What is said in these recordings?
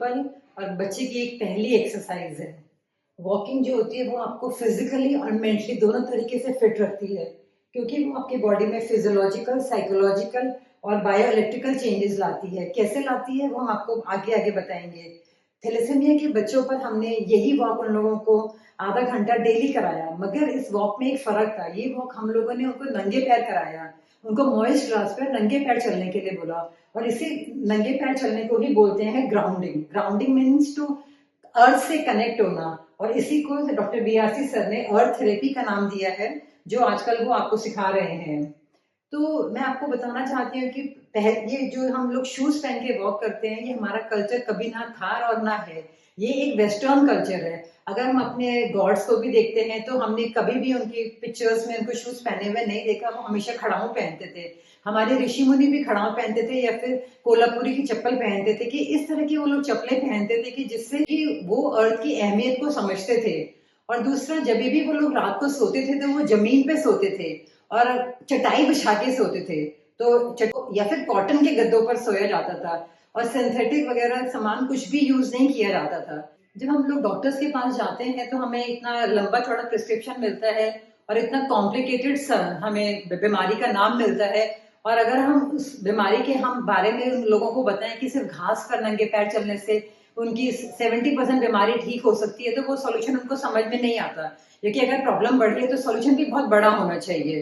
Simple और बच्चे की एक पहली एक्सरसाइज है। वॉकिंग जो होती है वो आपको फिजिकली और मेंटली दोनों तरीके से फिट रखती है, क्योंकि वो आपकी बॉडी में फिजियोलॉजिकल, साइकोलॉजिकल और बायो इलेक्ट्रिकल चेंजेस लाती है। कैसे लाती है वो हम आपको आगे आगे बताएंगे। थैलेसीमिया के बच्चों पर हमने यही वॉक उन लोगों को आधा घंटा डेली कराया, मगर इस वॉक में एक फर्क था। ये वॉक हम लोगों ने उनको नंगे पैर कराया, उनको मॉइस्ट ग्रास पर नंगे पैर चलने के लिए बोला। और इसी नंगे पैर चलने को ही बोलते हैं grounding. Grounding means to earth से कनेक्ट होना, और इसी को डॉक्टर बीआरसी सर ने अर्थ थेरेपी का नाम दिया है, जो आजकल वो आपको सिखा रहे हैं। तो मैं आपको बताना चाहती हूँ कि ये जो हम लोग शूज पहन के वॉक करते हैं, ये हमारा कल्चर कभी ना था और ना है। ये एक वेस्टर्न कल्चर है। अगर हम अपने गॉड्स को भी देखते हैं तो हमने कभी भी उनकी पिक्चर्स में उनको शूज पहने हुए नहीं देखा। वो हमेशा खड़ाऊ पहनते थे। हमारे ऋषि मुनि भी खड़ाऊ पहनते थे या फिर कोल्हापुरी की चप्पल पहनते थे, कि इस तरह की वो लोग चप्पलें पहनते थे कि जिससे कि वो अर्थ की अहमियत को समझते थे। और दूसरा, जब भी वो लोग रात को सोते थे तो वो जमीन पे सोते थे और चटाई बिछा के सोते थे। तो या फिर कॉटन के गद्दों पर सोया जाता था, और सिंथेटिक वगैरह सामान कुछ भी यूज नहीं किया जाता था। जब हम लोग डॉक्टर्स के पास जाते हैं तो हमें इतना लंबा चौड़ा प्रिस्क्रिप्शन मिलता है और इतना कॉम्प्लिकेटेड हमें बीमारी का नाम मिलता है। और अगर हम उस बीमारी के हम बारे में उन लोगों को बताएं कि सिर्फ घास पर नंगे पैर चलने से उनकी 70% बीमारी ठीक हो सकती है, तो वो सॉल्यूशन उनको समझ में नहीं आता। क्योंकि अगर प्रॉब्लम बढ़ रही है तो सॉल्यूशन भी बहुत बड़ा होना चाहिए।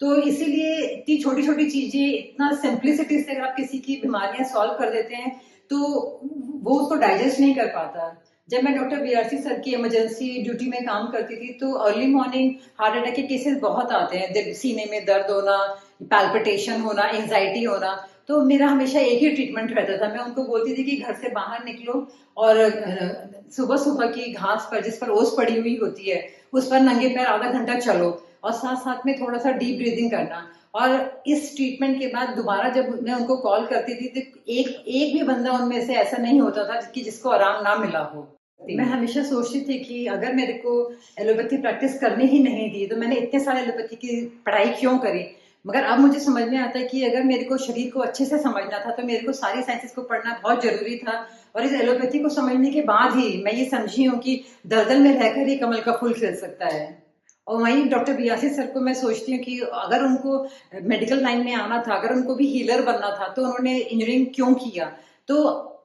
तो इसीलिए इतनी छोटी छोटी चीजें, इतना सिंप्लिसिटी से अगर आप किसी की बीमारियां सॉल्व कर देते हैं तो वो उसको डाइजेस्ट नहीं कर पाता। जब मैं डॉक्टर बीआरसी सर की इमरजेंसी ड्यूटी में काम करती थी तो अर्ली मॉर्निंग हार्ट अटैक के केसेस बहुत आते हैं। सीने में दर्द होना, पैल्पिटेशन होना, एंजाइटी होना। तो मेरा हमेशा एक ही ट्रीटमेंट रहता था। मैं उनको बोलती थी कि घर से बाहर निकलो और सुबह सुबह की घास पर, जिस पर ओस पड़ी हुई होती है, उस पर नंगे पैर आधा घंटा चलो, और साथ साथ में थोड़ा सा डीप ब्रीदिंग करना। और इस ट्रीटमेंट के बाद दोबारा जब मैं उनको कॉल करती थी तो एक एक भी बंदा उनमें से ऐसा नहीं होता था कि जिसको आराम ना मिला हो। मैं हमेशा सोचती थी कि अगर मेरे को एलोपैथी प्रैक्टिस करनी ही नहीं थी तो मैंने इतने सारे एलोपैथी की पढ़ाई क्यों करी। मगर अब मुझे समझ में आता है कि अगर मेरे को शरीर को अच्छे से समझना था तो मेरे को सारी साइंसेस को पढ़ना बहुत जरूरी था। और इस एलोपैथी को समझने के बाद ही मैं ये समझी हूँ कि दलदल में रहकर ही कमल का फूल खिल सकता है। और वहीं डॉक्टर बियासी सर को मैं सोचती हूँ कि अगर उनको मेडिकल लाइन में आना था, अगर उनको भी हीलर बनना था, तो उन्होंने इंजीनियरिंग क्यों किया। तो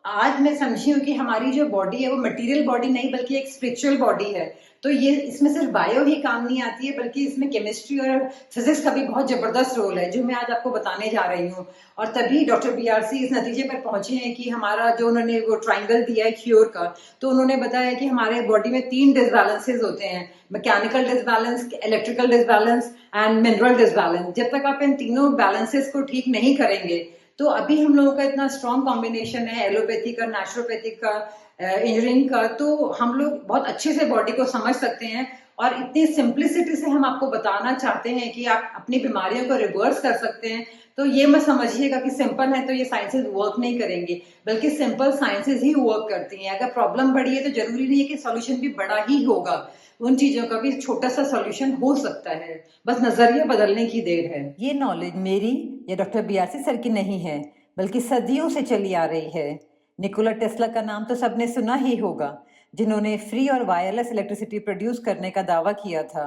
आज मैं समझी हूँ कि हमारी जो बॉडी है वो मटेरियल बॉडी नहीं बल्कि एक स्पिरिचुअल बॉडी है। तो ये इसमें सिर्फ बायो ही काम नहीं आती है, बल्कि इसमें केमिस्ट्री और फिजिक्स का भी बहुत जबरदस्त रोल है, जो मैं आज आपको बताने जा रही हूँ। और तभी डॉक्टर बीआरसी इस नतीजे पर पहुंचे हैं कि हमारा जो उन्होंने वो ट्राइंगल दिया है क्योर का, तो उन्होंने बताया कि हमारे बॉडी में 3 डिसबैलेंसेज होते हैं: mechanical disbalance, electrical disbalance and mineral disbalance. जब तक आप इन तीनों बैलेंसेस को ठीक नहीं करेंगे तो अभी हम लोगों का इतना स्ट्रॉन्ग कॉम्बिनेशन है एलोपैथी का, नेचुरोपैथिक का, इंजीनियरिंग का, तो हम लोग बहुत अच्छे से बॉडी को समझ सकते हैं। और इतनी सिंप्लिसिटी से हम आपको बताना चाहते हैं कि आप अपनी बीमारियों को रिवर्स कर सकते हैं। तो ये मत समझिएगा कि सिंपल है तो ये साइंसेज वर्क नहीं करेंगी, बल्कि सिंपल साइंसेज ही वर्क करती हैं। अगर प्रॉब्लम बड़ी है तो जरूरी नहीं है कि सॉल्यूशन भी बड़ा ही होगा, उन चीजों का भी छोटा सा सॉल्यूशन हो सकता है। बस नजरिया बदलने की देर है। ये नॉलेज मेरी या डॉक्टर बीआरसी सर की नहीं है, बल्कि सदियों से चली आ रही है। निकोला टेस्ला का नाम तो सबने सुना ही होगा, जिन्होंने फ्री और वायरलेस इलेक्ट्रिसिटी प्रोड्यूस करने का दावा किया था।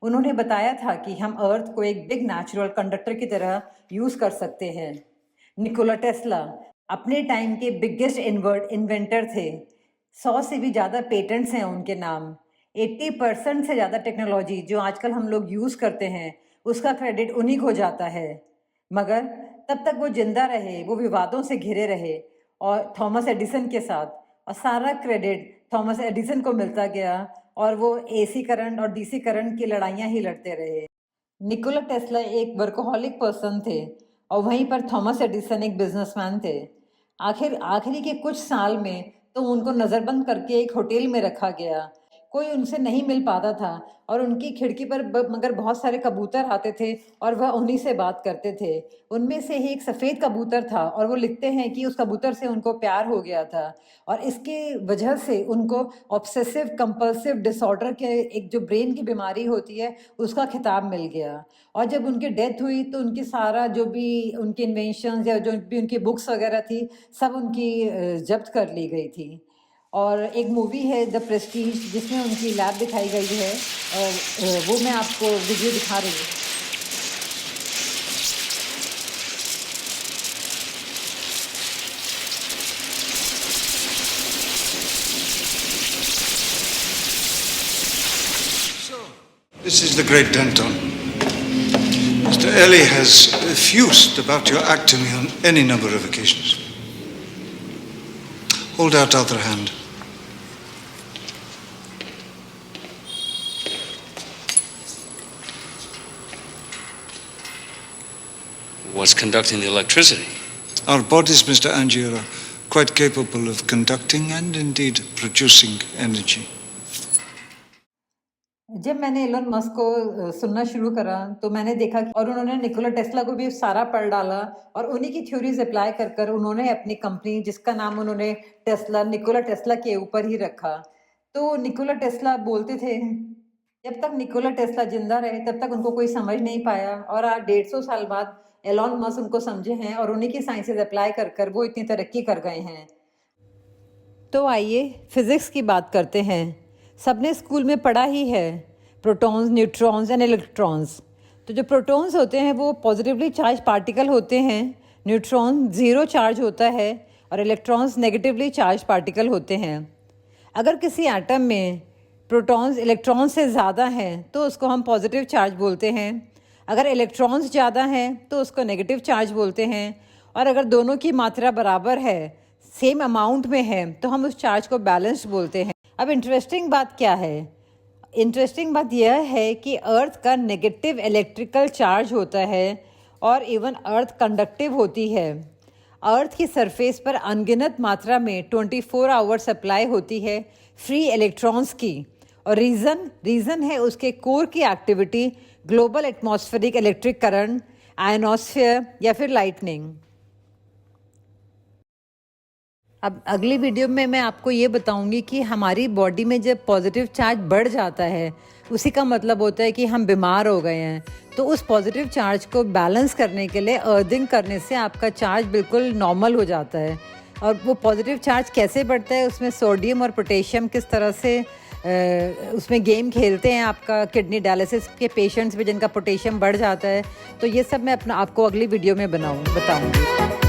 उन्होंने बताया था कि हम अर्थ को एक बिग नेचुरल कंडक्टर की तरह यूज कर सकते हैं। निकोला टेस्ला अपने टाइम के बिगेस्ट इन्वेंटर थे। 100 से भी ज़्यादा पेटेंट्स हैं उनके नाम। 80% से ज़्यादा टेक्नोलॉजी जो आजकल हम लोग यूज़ करते हैं उसका क्रेडिट उन्हीं को जाता है। मगर तब तक वो जिंदा रहे, वो विवादों से घिरे रहे और थॉमस एडिसन के साथ, और सारा क्रेडिट थॉमस एडिसन को मिलता गया और वो एसी करंट और डीसी करंट की लड़ाइयाँ ही लड़ते रहे। निकोला टेस्ला एक वर्कोहॉलिक पर्सन थे और वहीं पर थॉमस एडिसन एक बिजनेसमैन थे। आखिरी के कुछ साल में तो उनको नज़रबंद करके एक होटल में रखा गया। कोई उनसे नहीं मिल पाता था और उनकी खिड़की पर मगर बहुत सारे कबूतर आते थे और वह उन्हीं से बात करते थे। उनमें से ही एक सफ़ेद कबूतर था और वो लिखते हैं कि उस कबूतर से उनको प्यार हो गया था और इसके वजह से उनको ऑब्सेसिव कंपल्सिव डिसऑर्डर के एक जो ब्रेन की बीमारी होती है उसका खिताब मिल गया। और जब उनकी डेथ हुई तो उनकी सारा जो भी उनकी इन्वेंशंस या जो भी उनकी बुक्स वगैरह थी सब उनकी जब्त कर ली गई थी। और एक मूवी है द प्रेस्टीज जिसमें उनकी लैब दिखाई गई है और वो मैं आपको वीडियो दिखा रही हूँ। This is the great Danton. Mr. Ellie has effused about your act to me on any number of occasions. Hold out other hand. What's conducting the electricity? Our bodies, Mr. Angier, are quite capable of conducting and indeed producing energy. जब मैंने Elon Musk को सुनना शुरू करा तो मैंने देखा और उन्होंने निकोला टेस्ला को भी सारा पढ़ डाला और उन्हीं की थ्योरीज अप्लाई कर कर उन्होंने अपनी कंपनी जिसका नाम उन्होंने टेस्ला निकोला टेस्ला के ऊपर ही रखा। तो निकोला टेस्ला बोलते थे जब तक निकोला टेस्ला जिंदा रहे तब तक उनको कोई समझ नहीं पाया और आज 150 साल बाद एलन मस्क उनको समझे हैं और उन्हीं की साइंसेज अप्लाई कर कर वो इतनी तरक्की कर गए हैं। तो आइए फिजिक्स की बात करते हैं। सबने स्कूल में पढ़ा ही है प्रोटॉन्स, न्यूट्रॉन्स एंड इलेक्ट्रॉन्स। तो जो प्रोटॉन्स होते हैं वो पॉजिटिवली चार्ज पार्टिकल होते हैं, न्यूट्रॉन ज़ीरो चार्ज होता है और इलेक्ट्रॉन्स नेगेटिवली चार्ज पार्टिकल होते हैं। अगर किसी एटम में प्रोटॉन्स इलेक्ट्रॉन से ज़्यादा हैं तो उसको हम पॉजिटिव चार्ज बोलते हैं, अगर इलेक्ट्रॉन्स ज़्यादा हैं तो उसको नेगेटिव चार्ज बोलते हैं और अगर दोनों की मात्रा बराबर है, सेम अमाउंट में है, तो हम उस चार्ज को बैलेंस्ड बोलते हैं। अब इंटरेस्टिंग बात क्या है? इंटरेस्टिंग बात यह है कि अर्थ का नेगेटिव इलेक्ट्रिकल चार्ज होता है और इवन अर्थ कंडक्टिव होती है। अर्थ की सरफेस पर अनगिनत मात्रा में 24 आवर सप्लाई होती है फ्री इलेक्ट्रॉन्स की और रीज़न है उसके कोर की activity, global atmospheric electric current, ionosphere या फिर लाइटनिंग। अब अगली वीडियो में मैं आपको ये बताऊंगी कि हमारी बॉडी में जब पॉजिटिव चार्ज बढ़ जाता है उसी का मतलब होता है कि हम बीमार हो गए हैं। तो उस पॉजिटिव चार्ज को बैलेंस करने के लिए अर्थिंग करने से आपका चार्ज बिल्कुल नॉर्मल हो जाता है। और वो पॉजिटिव चार्ज कैसे बढ़ता है, उसमें सोडियम और पोटेशियम किस तरह से उसमें गेम खेलते हैं आपका किडनी डायलिसिस के पेशेंट्स में जिनका पोटेशियम बढ़ जाता है। तो ये सब मैं आपको अगली वीडियो में बताऊँगी।